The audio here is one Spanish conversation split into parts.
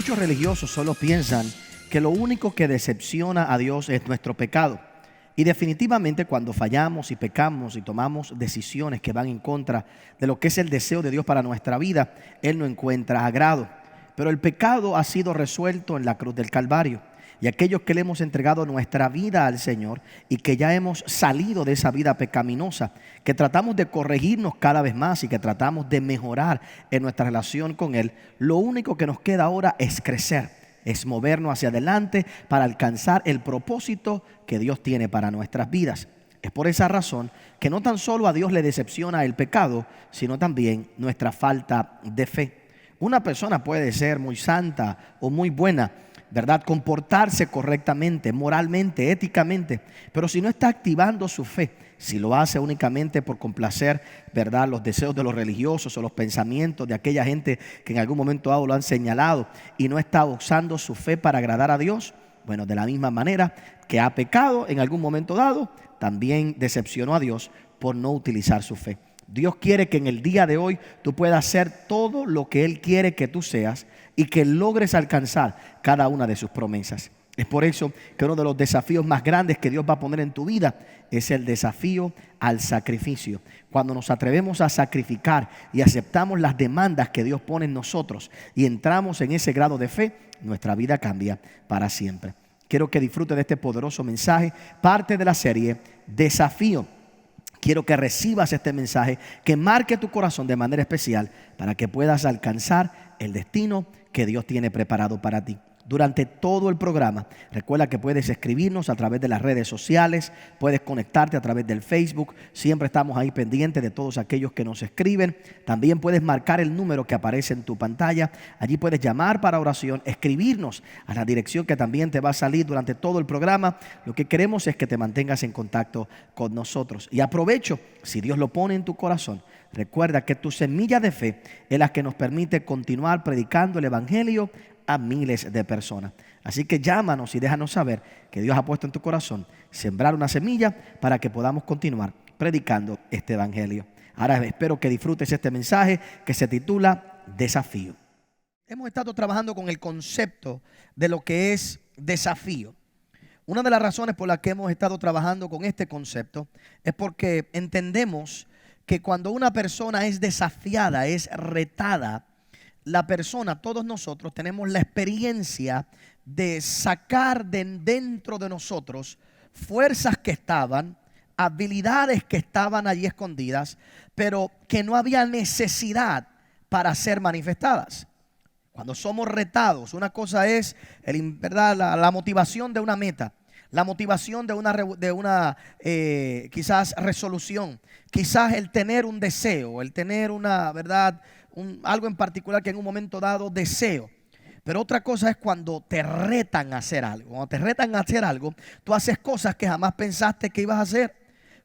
Muchos religiosos solo piensan que lo único que decepciona a Dios es nuestro pecado. Y definitivamente cuando fallamos y pecamos y tomamos decisiones que van en contra de lo que es el deseo de Dios para nuestra vida, Él no encuentra agrado. Pero el pecado ha sido resuelto en la cruz del Calvario. Y aquellos que le hemos entregado nuestra vida al Señor y que ya hemos salido de esa vida pecaminosa, que tratamos de corregirnos cada vez más y que tratamos de mejorar en nuestra relación con Él, lo único que nos queda ahora es crecer, es movernos hacia adelante para alcanzar el propósito que Dios tiene para nuestras vidas. Es por esa razón que no tan solo a Dios le decepciona el pecado, sino también nuestra falta de fe. Una persona puede ser muy santa o muy buena, ¿verdad? Comportarse correctamente, moralmente, éticamente, pero si no está activando su fe, si lo hace únicamente por complacer, ¿verdad?, los deseos de los religiosos o los pensamientos de aquella gente que en algún momento dado lo han señalado y no está usando su fe para agradar a Dios, bueno, de la misma manera que ha pecado en algún momento dado, también decepcionó a Dios por no utilizar su fe. Dios quiere que en el día de hoy tú puedas hacer todo lo que Él quiere que tú seas y que logres alcanzar cada una de sus promesas. Es por eso que uno de los desafíos más grandes que Dios va a poner en tu vida es el desafío al sacrificio. Cuando nos atrevemos a sacrificar y aceptamos las demandas que Dios pone en nosotros y entramos en ese grado de fe, nuestra vida cambia para siempre. Quiero que disfrutes de este poderoso mensaje, parte de la serie Desafío. Quiero que recibas este mensaje, que marque tu corazón de manera especial para que puedas alcanzar el destino que Dios tiene preparado para ti. Durante todo el programa, recuerda que puedes escribirnos a través de las redes sociales, puedes conectarte a través del Facebook, siempre estamos ahí pendientes de todos aquellos que nos escriben. También puedes marcar el número que aparece en tu pantalla, allí puedes llamar para oración, escribirnos a la dirección que también te va a salir durante todo el programa. Lo que queremos es que te mantengas en contacto con nosotros. Y aprovecho, si Dios lo pone en tu corazón, recuerda que tu semilla de fe es la que nos permite continuar predicando el Evangelio a miles de personas. Así que llámanos y déjanos saber que Dios ha puesto en tu corazón sembrar una semilla para que podamos continuar predicando este evangelio. Ahora espero que disfrutes este mensaje que se titula Desafío. Hemos estado trabajando con el concepto de lo que es desafío. Una de las razones por las que hemos estado trabajando con este concepto es porque entendemos que cuando una persona es desafiada, es retada, la persona, todos nosotros tenemos la experiencia de sacar de dentro de nosotros fuerzas que estaban, habilidades que estaban allí escondidas, pero que no había necesidad para ser manifestadas. Cuando somos retados, una cosa es ¿verdad?, la motivación de una meta, la motivación de una quizás resolución, quizás el tener un deseo, el tener una verdad, algo en particular que en un momento dado deseo. Pero otra cosa es cuando te retan a hacer algo. Cuando te retan a hacer algo, tú haces cosas que jamás pensaste que ibas a hacer.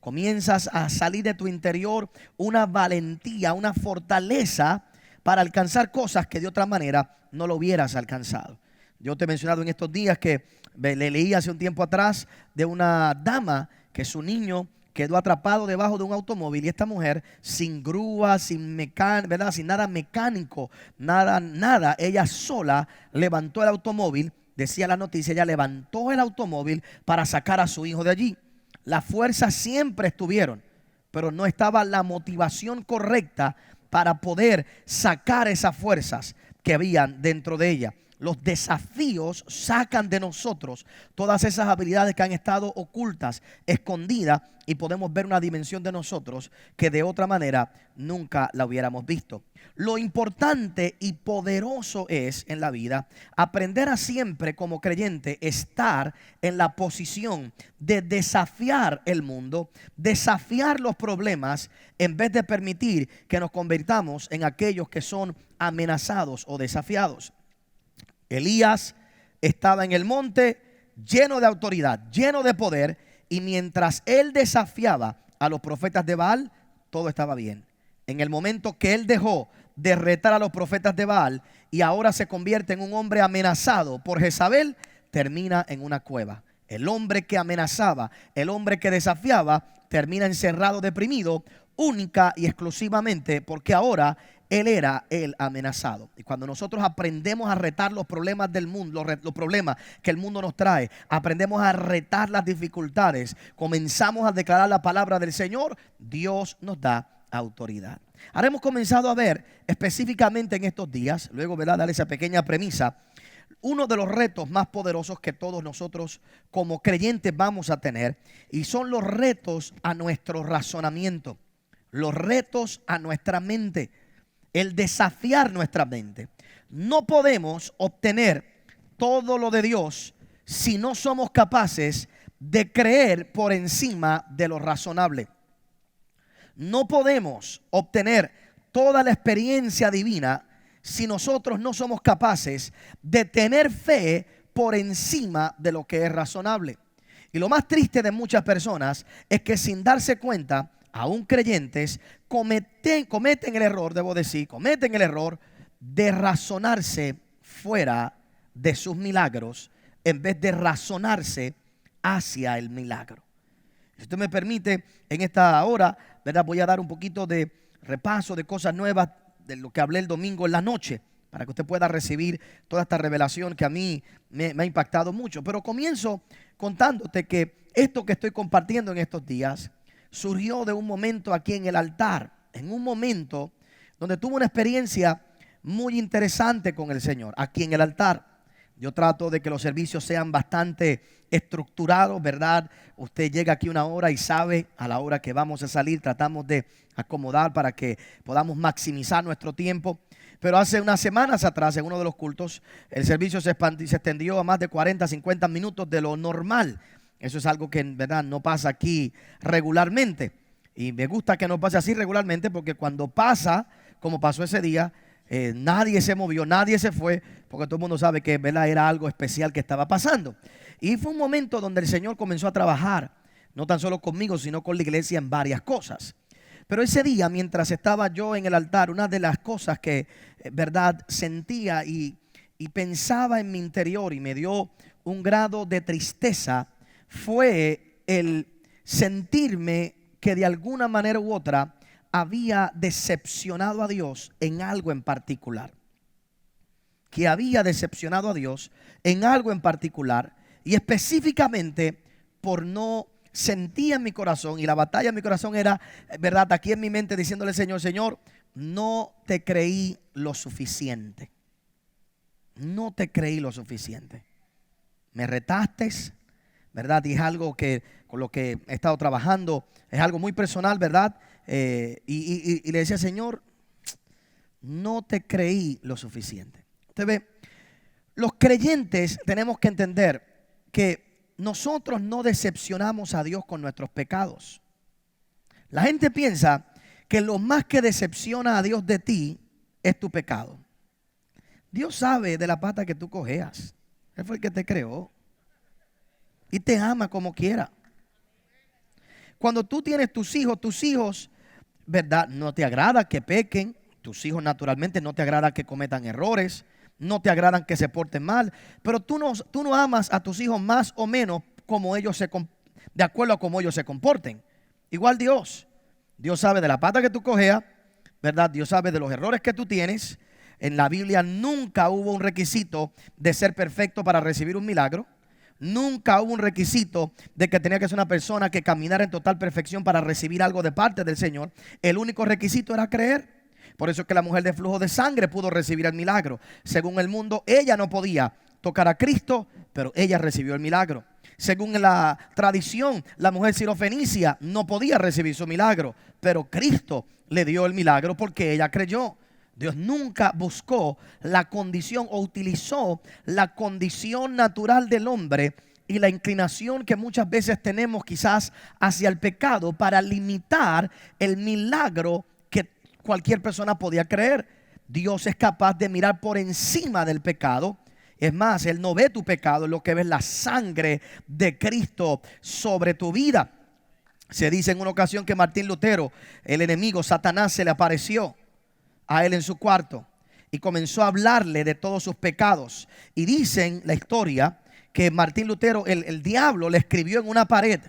Comienzas a salir de tu interior una valentía, una fortaleza para alcanzar cosas que de otra manera no lo hubieras alcanzado. Yo te he mencionado en estos días que le leí hace un tiempo atrás de una dama que su niño quedó atrapado debajo de un automóvil y esta mujer, sin grúa, sin ¿verdad?, sin nada mecánico, nada, ella sola levantó el automóvil. Decía la noticia, ella levantó el automóvil para sacar a su hijo de allí. Las fuerzas siempre estuvieron, pero no estaba la motivación correcta para poder sacar esas fuerzas que habían dentro de ella. Los desafíos sacan de nosotros todas esas habilidades que han estado ocultas, escondidas, y podemos ver una dimensión de nosotros que de otra manera nunca la hubiéramos visto. Lo importante y poderoso es en la vida aprender a siempre como creyente estar en la posición de desafiar el mundo, desafiar los problemas, en vez de permitir que nos convirtamos en aquellos que son amenazados o desafiados. Elías estaba en el monte lleno de autoridad, lleno de poder, y mientras él desafiaba a los profetas de Baal, todo estaba bien. En el momento que él dejó de retar a los profetas de Baal y ahora se convierte en un hombre amenazado por Jezabel, termina en una cueva. El hombre que amenazaba, el hombre que desafiaba, termina encerrado, deprimido, única y exclusivamente porque ahora Él era el amenazado. Y cuando nosotros aprendemos a retar los problemas del mundo, los problemas que el mundo nos trae, aprendemos a retar las dificultades, comenzamos a declarar la palabra del Señor, Dios nos da autoridad. Ahora hemos comenzado a ver específicamente en estos días, luego, ¿verdad?, dar esa pequeña premisa, uno de los retos más poderosos que todos nosotros como creyentes vamos a tener, y son los retos a nuestro razonamiento, los retos a nuestra mente, el desafiar nuestra mente. No podemos obtener todo lo de Dios si no somos capaces de creer por encima de lo razonable. No podemos obtener toda la experiencia divina si nosotros no somos capaces de tener fe por encima de lo que es razonable. Y lo más triste de muchas personas es que sin darse cuenta, aún creyentes, cometen el error, cometen el error de razonarse fuera de sus milagros en vez de razonarse hacia el milagro. Si usted me permite, en esta hora, ¿verdad?, voy a dar un poquito de repaso de cosas nuevas de lo que hablé el domingo en la noche, para que usted pueda recibir toda esta revelación que a mí me ha impactado mucho. Pero comienzo contándote que esto que estoy compartiendo en estos días surgió de un momento aquí en el altar, en un momento donde tuve una experiencia muy interesante con el Señor, aquí en el altar. Yo trato de que los servicios sean bastante estructurados, ¿verdad? Usted llega aquí una hora y sabe a la hora que vamos a salir. Tratamos de acomodar para que podamos maximizar nuestro tiempo. Pero hace unas semanas atrás, en uno de los cultos, el servicio se extendió a más de 40, 50 minutos de lo normal. Eso es algo que en verdad no pasa aquí regularmente. Y me gusta que no pase así regularmente, porque cuando pasa, como pasó ese día, nadie se movió, nadie se fue, porque todo el mundo sabe que, ¿verdad?, era algo especial que estaba pasando. Y fue un momento donde el Señor comenzó a trabajar, no tan solo conmigo, sino con la iglesia en varias cosas. Pero ese día, mientras estaba yo en el altar, una de las cosas que, ¿verdad?, sentía y pensaba en mi interior y me dio un grado de tristeza, fue el sentirme que de alguna manera u otra había decepcionado a Dios en algo en particular. Que había decepcionado a Dios en algo en particular, y específicamente por no sentir en mi corazón, y la batalla en mi corazón era, ¿verdad?, aquí en mi mente diciéndole: Señor, no te creí lo suficiente. No te creí lo suficiente. Me retaste, ¿verdad? Y es algo que con lo que he estado trabajando, es algo muy personal, ¿verdad? Y le decía: Señor, no te creí lo suficiente. Usted ve, los creyentes tenemos que entender que nosotros no decepcionamos a Dios con nuestros pecados. La gente piensa que lo más que decepciona a Dios de ti es tu pecado. Dios sabe de la pata que tú cojeas. Él fue el que te creó y te ama como quiera. Cuando tú tienes tus hijos, ¿verdad?, no te agrada que pequen. Tus hijos naturalmente no te agrada que cometan errores, no te agradan que se porten mal, pero tú no amas a tus hijos más o menos como de acuerdo a cómo ellos se comporten. Igual Dios sabe de la pata que tú cojeas, ¿verdad? Dios sabe de los errores que tú tienes. En la Biblia nunca hubo un requisito de ser perfecto para recibir un milagro. Nunca hubo un requisito de que tenía que ser una persona que caminara en total perfección para recibir algo de parte del Señor. El único requisito era creer. Por eso es que la mujer de flujo de sangre pudo recibir el milagro. Según el mundo, ella no podía tocar a Cristo, pero ella recibió el milagro. Según la tradición, la mujer sirofenicia no podía recibir su milagro, pero Cristo le dio el milagro porque ella creyó. Dios nunca buscó la condición o utilizó la condición natural del hombre y la inclinación que muchas veces tenemos quizás hacia el pecado para limitar el milagro que cualquier persona podía creer. Dios es capaz de mirar por encima del pecado. Es más, Él no ve tu pecado, lo que ve es la sangre de Cristo sobre tu vida. Se dice en una ocasión que Martín Lutero, el enemigo Satanás, se le apareció a él en su cuarto y comenzó a hablarle de todos sus pecados. Y dicen la historia que Martín Lutero, el diablo, le escribió en una pared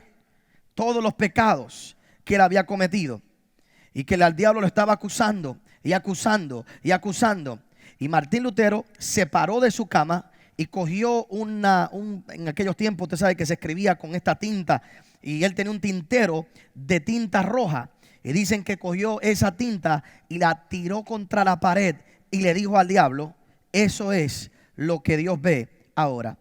todos los pecados que él había cometido y que al diablo lo estaba acusando. y acusando y acusando. Y Martín Lutero se paró de su cama y cogió en aquellos tiempos, usted sabe que se escribía con esta tinta, y él tenía un tintero de tinta roja. Y dicen que cogió esa tinta y la tiró contra la pared y le dijo al diablo: eso es lo que Dios ve ahora.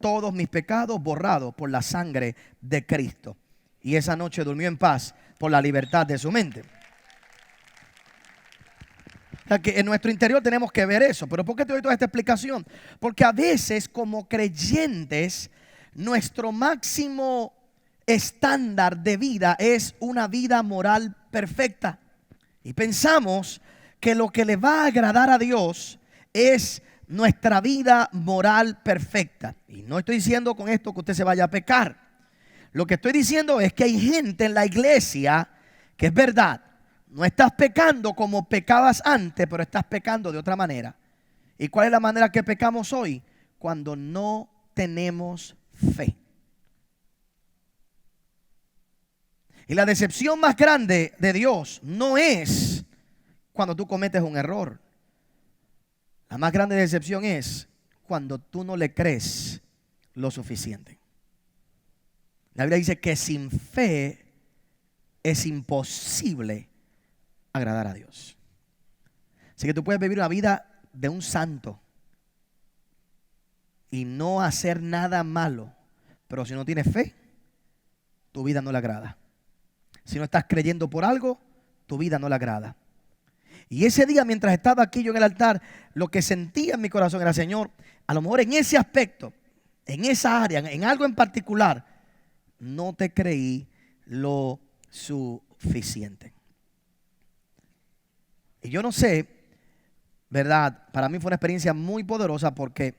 Todos mis pecados borrados por la sangre de Cristo. Y esa noche durmió en paz por la libertad de su mente. O sea, que en nuestro interior tenemos que ver eso. Pero ¿por qué te doy toda esta explicación? Porque a veces como creyentes nuestro máximo estándar de vida es una vida moral perfecta. Y pensamos que lo que le va a agradar a Dios es nuestra vida moral perfecta. Y no estoy diciendo con esto que usted se vaya a pecar. Lo que estoy diciendo es que hay gente en la iglesia que es verdad. No estás pecando como pecabas antes, pero estás pecando de otra manera. ¿Y cuál es la manera que pecamos hoy? Cuando no tenemos fe. Y la decepción más grande de Dios no es cuando tú cometes un error. La más grande decepción es cuando tú no le crees lo suficiente. La Biblia dice que sin fe es imposible agradar a Dios. Así que tú puedes vivir una vida de un santo y no hacer nada malo, pero si no tienes fe, tu vida no le agrada. Si no estás creyendo por algo, tu vida no le agrada. Y ese día, mientras estaba aquí yo en el altar, lo que sentía en mi corazón era: Señor, a lo mejor en ese aspecto, en esa área, en algo en particular, no te creí lo suficiente. Y yo no sé, ¿verdad? Para mí fue una experiencia muy poderosa porque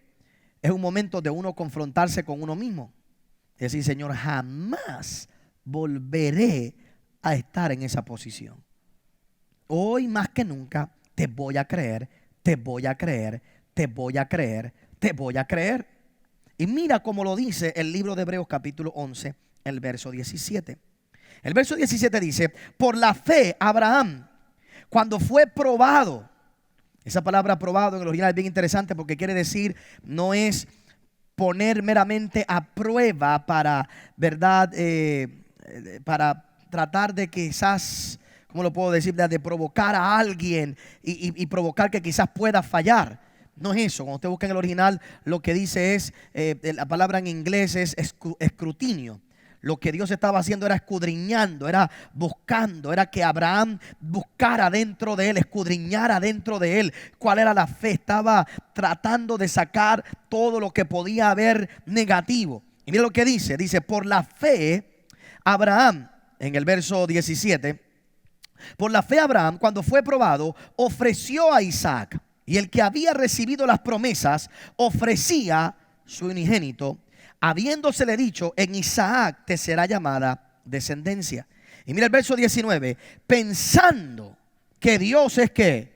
es un momento de uno confrontarse con uno mismo. Es decir: Señor, jamás volveré a estar en esa posición. Hoy más que nunca te voy a creer, te voy a creer, te voy a creer, te voy a creer. Y mira cómo lo dice el libro de Hebreos capítulo 11, el verso 17. El verso 17 dice: por la fe Abraham, cuando fue probado. Esa palabra probado en el original es bien interesante porque quiere decir, no es poner meramente a prueba para, ¿verdad? Para tratar de quizás, ¿cómo lo puedo decir? De provocar a alguien y provocar que quizás pueda fallar. No es eso. Cuando usted busca en el original, lo que dice es, la palabra en inglés es escrutinio. Lo que Dios estaba haciendo era escudriñando, era buscando, era que Abraham buscara dentro de él, escudriñara dentro de él cuál era la fe. Estaba tratando de sacar todo lo que podía haber negativo. Y mira lo que dice, por la fe Abraham, en el verso 17, por la fe Abraham, cuando fue probado, ofreció a Isaac. Y el que había recibido las promesas ofrecía su unigénito, habiéndosele dicho: en Isaac te será llamada descendencia. Y mira el verso 19, pensando que Dios es ¿qué?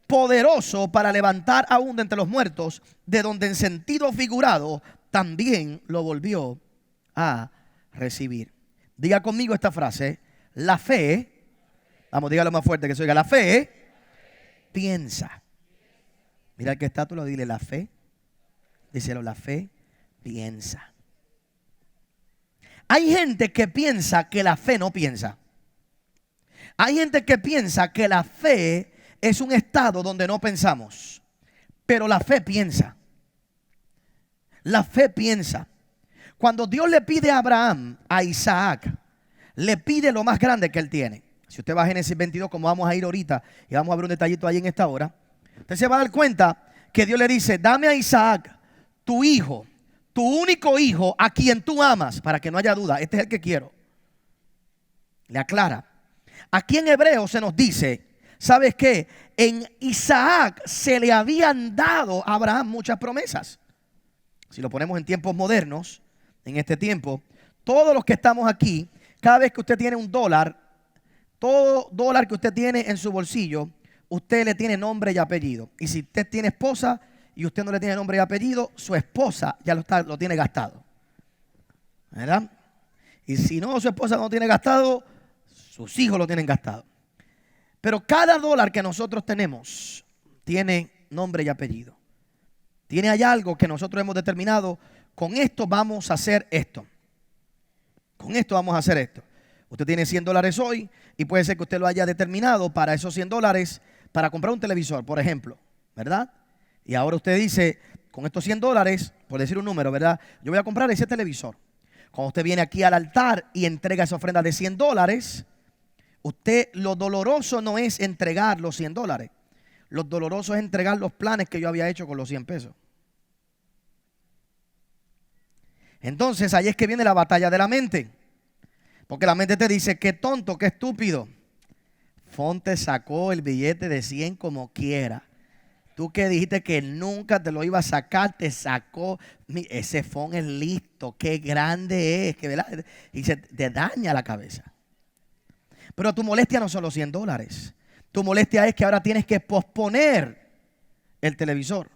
Poderoso para levantar aún de entre los muertos, de donde en sentido figurado también lo volvió a recibir. Diga conmigo esta frase: la fe, vamos, dígalo más fuerte que se oiga, la fe piensa. Mira el que está, tú lo dile: la fe, díselo, la fe piensa. Hay gente que piensa que la fe no piensa. Hay gente que piensa que la fe es un estado donde no pensamos. Pero la fe piensa. La fe piensa. Cuando Dios le pide a Abraham, a Isaac, le pide lo más grande que él tiene. Si usted va a Génesis 22, como vamos a ir ahorita, y vamos a ver un detallito ahí en esta hora, usted se va a dar cuenta que Dios le dice: dame a Isaac, tu hijo, tu único hijo, a quien tú amas, para que no haya duda, este es el que quiero. Le aclara. Aquí en Hebreo se nos dice, ¿sabes qué? En Isaac se le habían dado a Abraham muchas promesas. Si lo ponemos en tiempos modernos, en este tiempo, todos los que estamos aquí, cada vez que usted tiene un dólar, todo dólar que usted tiene en su bolsillo, usted le tiene nombre y apellido. Y si usted tiene esposa y usted no le tiene nombre y apellido, su esposa ya lo tiene gastado, ¿verdad? Y si no, su esposa no lo tiene gastado, sus hijos lo tienen gastado. Pero cada dólar que nosotros tenemos tiene nombre y apellido. Tiene ahí algo que nosotros hemos determinado. Con esto vamos a hacer esto. Con esto vamos a hacer esto. Usted tiene $100 hoy y puede ser que usted lo haya determinado para esos $100 para comprar un televisor, por ejemplo, ¿verdad? Y ahora usted dice, con estos $100, por decir un número, ¿verdad? Yo voy a comprar ese televisor. Cuando usted viene aquí al altar y entrega esa ofrenda de $100, usted, lo doloroso no es entregar los $100. Lo doloroso es entregar los planes que yo había hecho con los 100 pesos. Entonces ahí es que viene la batalla de la mente. Porque la mente te dice, qué tonto, qué estúpido. Fonte sacó el billete de 100 como quiera. Tú que dijiste que nunca te lo iba a sacar, te sacó. Ese Fon es listo, qué grande es, que, ¿verdad? Y se te daña la cabeza. Pero tu molestia no son los $100. Tu molestia es que ahora tienes que posponer el televisor.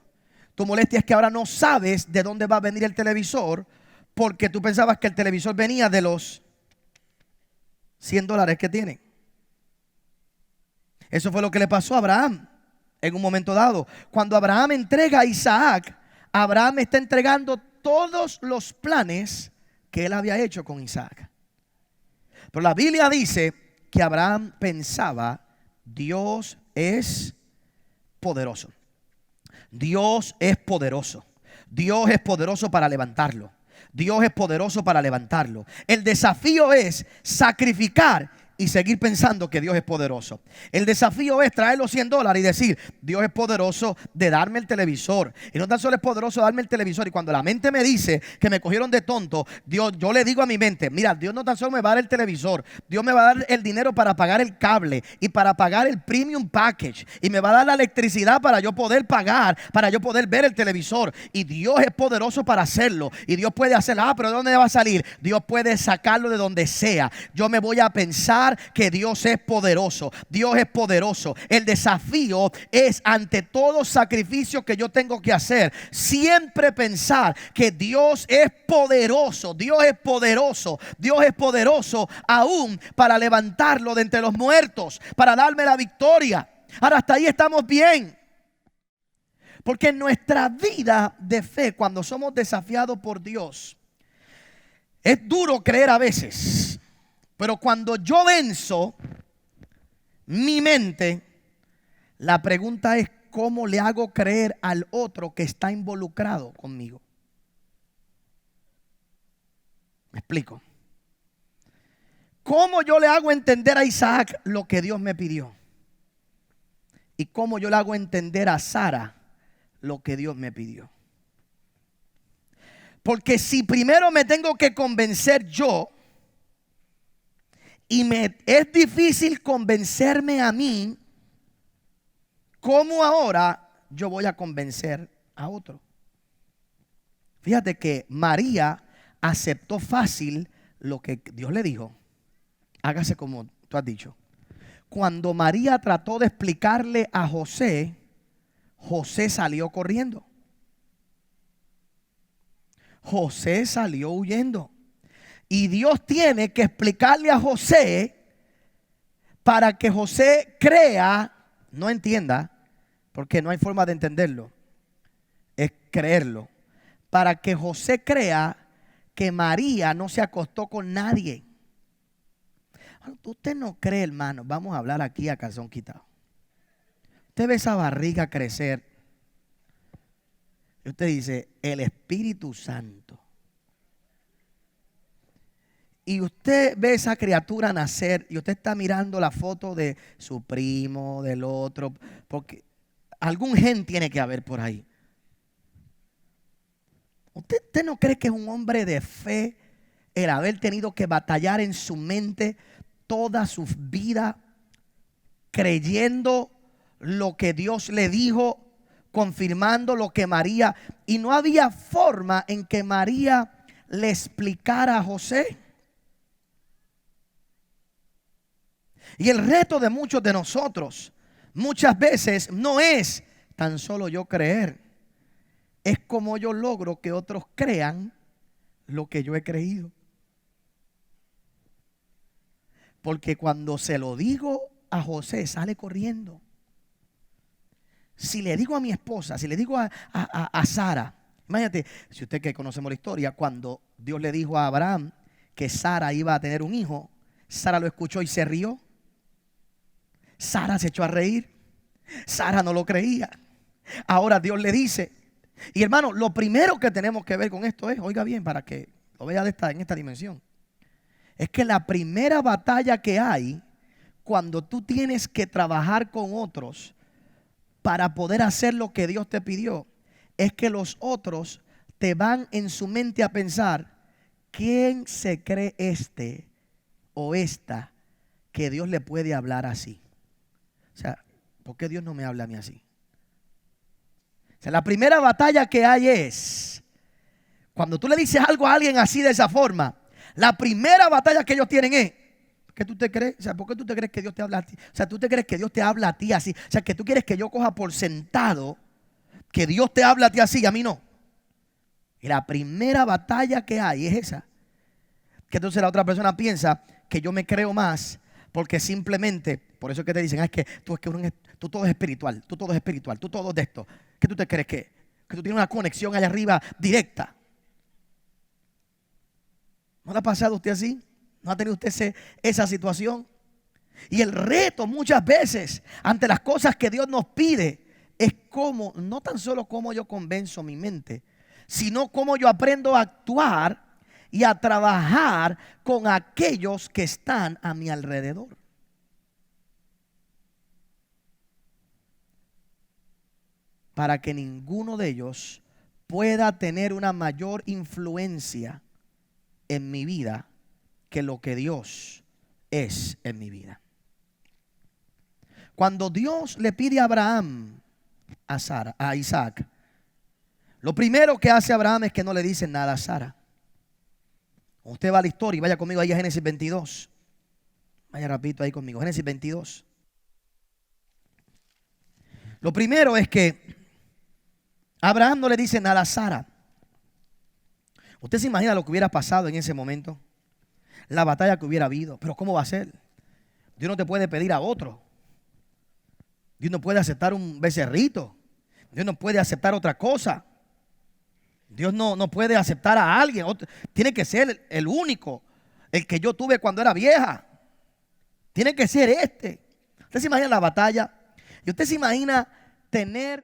Tu molestia es que ahora no sabes de dónde va a venir el televisor, porque tú pensabas que el televisor venía de los $100 que tienen. Eso fue lo que le pasó a Abraham en un momento dado. Cuando Abraham entrega a Isaac, Abraham está entregando todos los planes que él había hecho con Isaac. Pero la Biblia dice que Abraham pensaba, Dios es poderoso. Dios es poderoso. Dios es poderoso para levantarlo. Dios es poderoso para levantarlo. El desafío es sacrificar y seguir pensando que Dios es poderoso. El desafío es traer los $100 y decir, Dios es poderoso de darme el televisor. Y no tan solo es poderoso de darme el televisor. Y cuando la mente me dice que me cogieron de tonto, yo le digo a mi mente, mira, Dios no tan solo me va a dar el televisor, Dios me va a dar el dinero para pagar el cable y para pagar el premium package. Y me va a dar la electricidad para yo poder pagar, para yo poder ver el televisor. Y Dios es poderoso para hacerlo. Y Dios puede hacerlo. Pero ¿de dónde va a salir? Dios puede sacarlo de donde sea. Yo me voy a pensar que Dios es poderoso. Dios es poderoso. El desafío es, ante todo sacrificio que yo tengo que hacer, siempre pensar que Dios es poderoso. Dios es poderoso. Dios es poderoso aún para levantarlo de entre los muertos, para darme la victoria. Ahora, hasta ahí estamos bien. Porque en nuestra vida de fe, cuando somos desafiados por Dios, es duro creer a veces. Pero cuando yo venzo mi mente, la pregunta es, ¿cómo le hago creer al otro que está involucrado conmigo? ¿Me explico? ¿Cómo yo le hago entender a Isaac lo que Dios me pidió? ¿Y cómo yo le hago entender a Sara lo que Dios me pidió? Porque si primero me tengo que convencer yo, y me es difícil convencerme a mí, ¿cómo ahora yo voy a convencer a otro? Fíjate que María aceptó fácil lo que Dios le dijo. Hágase como tú has dicho. Cuando María trató de explicarle a José, José salió corriendo. José salió huyendo. Y Dios tiene que explicarle a José para que José crea, no entienda, porque no hay forma de entenderlo, es creerlo. Para que José crea que María no se acostó con nadie. Usted no cree, hermano, vamos a hablar aquí a calzón quitado. Usted ve esa barriga crecer y usted dice, el Espíritu Santo. Y usted ve esa criatura nacer y usted está mirando la foto de su primo, del otro, porque algún gen tiene que haber por ahí. ¿Usted no cree que es un hombre de fe el haber tenido que batallar en su mente toda su vida creyendo lo que Dios le dijo, confirmando lo que María, y no había forma en que María le explicara a José? Y el reto de muchos de nosotros muchas veces no es tan solo yo creer, es como yo logro que otros crean lo que yo he creído. Porque cuando se lo digo a José, sale corriendo. Si le digo a mi esposa, si le digo a Sara, imagínate, si usted que conocemos la historia, cuando Dios le dijo a Abraham que Sara iba a tener un hijo, Sara lo escuchó y se rió. Sara se echó a reír. Sara no lo creía. Ahora Dios le dice. Y hermano, lo primero que tenemos que ver con esto es, oiga bien, para que lo vea en esta dimensión, es que la primera batalla que hay cuando tú tienes que trabajar con otros para poder hacer lo que Dios te pidió, es que los otros te van en su mente a pensar, ¿quién se cree este o esta que Dios le puede hablar así? O sea, ¿por qué Dios no me habla a mí así? O sea, la primera batalla que hay es cuando tú le dices algo a alguien así de esa forma. La primera batalla que ellos tienen es, ¿qué tú te crees? O sea, ¿por qué tú te crees que Dios te habla a ti? O sea, ¿tú te crees que Dios te habla a ti así? O sea, que tú quieres que yo coja por sentado que Dios te habla a ti así y a mí no. Y la primera batalla que hay es esa. Que entonces la otra persona piensa que yo me creo más porque simplemente, por eso es que te dicen, es que tú todo es espiritual, tú todo es espiritual, tú todo es de esto. ¿Qué tú te crees que tú tienes una conexión allá arriba directa? ¿No le ha pasado a usted así? ¿No ha tenido usted esa situación? Y el reto muchas veces ante las cosas que Dios nos pide es cómo, no tan solo cómo yo convenzo mi mente, sino cómo yo aprendo a actuar y a trabajar con aquellos que están a mi alrededor. Para que ninguno de ellos pueda tener una mayor influencia en mi vida que lo que Dios es en mi vida. Cuando Dios le pide a Abraham a Isaac, lo primero que hace Abraham es que no le dice nada a Sara. Usted va a la historia y vaya conmigo ahí a Génesis 22. Vaya rapidito ahí conmigo, Génesis 22. Lo primero es que Abraham no le dice nada a Sara. ¿Usted se imagina lo que hubiera pasado en ese momento? La batalla que hubiera habido. Pero ¿cómo va a ser? Dios no te puede pedir a otro. Dios no puede aceptar un becerrito. Dios no puede aceptar otra cosa. Dios no puede aceptar a alguien. Tiene que ser el único. El que yo tuve cuando era vieja. Tiene que ser este. ¿Usted se imagina la batalla? Y usted se imagina tener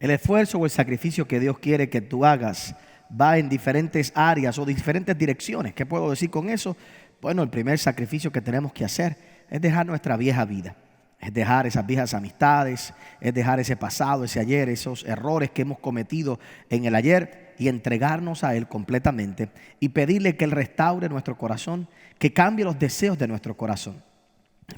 el esfuerzo o el sacrificio que Dios quiere que tú hagas. Va en diferentes áreas o diferentes direcciones. ¿Qué puedo decir con eso? Bueno, el primer sacrificio que tenemos que hacer es dejar nuestra vieja vida. Es dejar esas viejas amistades, es dejar ese pasado, ese ayer, esos errores que hemos cometido en el ayer y entregarnos a Él completamente y pedirle que Él restaure nuestro corazón, que cambie los deseos de nuestro corazón.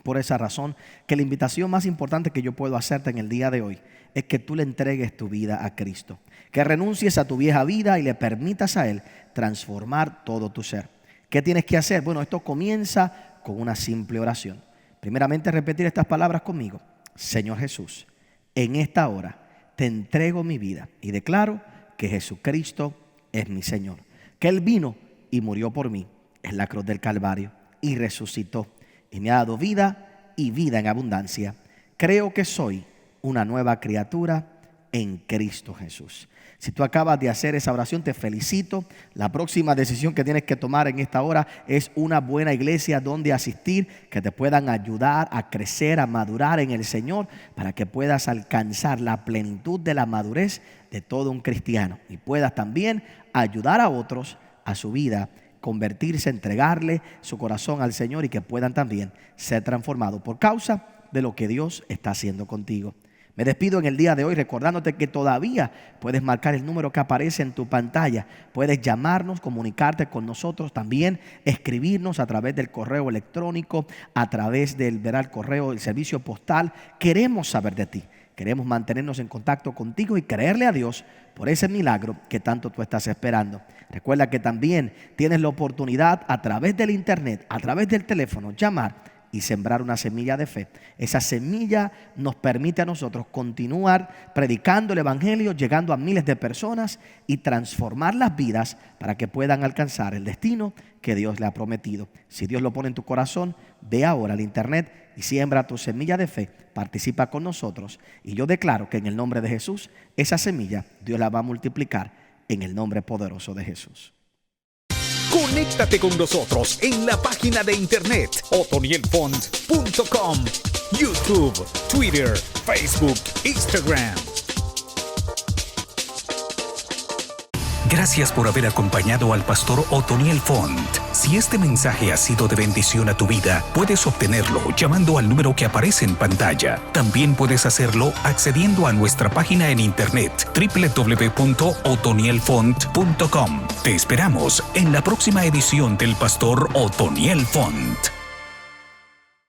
Por esa razón, que la invitación más importante que yo puedo hacerte en el día de hoy es que tú le entregues tu vida a Cristo, que renuncies a tu vieja vida y le permitas a Él transformar todo tu ser. ¿Qué tienes que hacer? Bueno, esto comienza con una simple oración. Primeramente, repetir estas palabras conmigo. Señor Jesús, en esta hora te entrego mi vida y declaro que Jesucristo es mi Señor, que Él vino y murió por mí en la cruz del Calvario y resucitó y me ha dado vida y vida en abundancia. Creo que soy una nueva criatura en Cristo Jesús. Si tú acabas de hacer esa oración, te felicito. La próxima decisión que tienes que tomar en esta hora es una buena iglesia donde asistir, que te puedan ayudar a crecer, a madurar en el Señor, para que puedas alcanzar la plenitud de la madurez de todo un cristiano y puedas también ayudar a otros a su vida, convertirse, entregarle su corazón al Señor y que puedan también ser transformados por causa de lo que Dios está haciendo contigo. Me despido en el día de hoy recordándote que todavía puedes marcar el número que aparece en tu pantalla. Puedes llamarnos, comunicarte con nosotros, también escribirnos a través del correo electrónico, a través del correo del servicio postal. Queremos saber de ti. Queremos mantenernos en contacto contigo y creerle a Dios por ese milagro que tanto tú estás esperando. Recuerda que también tienes la oportunidad a través del internet, a través del teléfono, llamar y sembrar una semilla de fe. Esa semilla nos permite a nosotros continuar predicando el evangelio, llegando a miles de personas y transformar las vidas para que puedan alcanzar el destino que Dios le ha prometido. Si Dios lo pone en tu corazón, ve ahora al internet y siembra tu semilla de fe. Participa con nosotros y yo declaro que en el nombre de Jesús, esa semilla Dios la va a multiplicar en el nombre poderoso de Jesús. Conéctate con nosotros en la página de internet otonielfont.com, YouTube, Twitter, Facebook, Instagram. Gracias por haber acompañado al pastor Otoniel Font. Si este mensaje ha sido de bendición a tu vida, puedes obtenerlo llamando al número que aparece en pantalla. También puedes hacerlo accediendo a nuestra página en internet www.otonielfont.com. Te esperamos en la próxima edición del pastor Otoniel Font.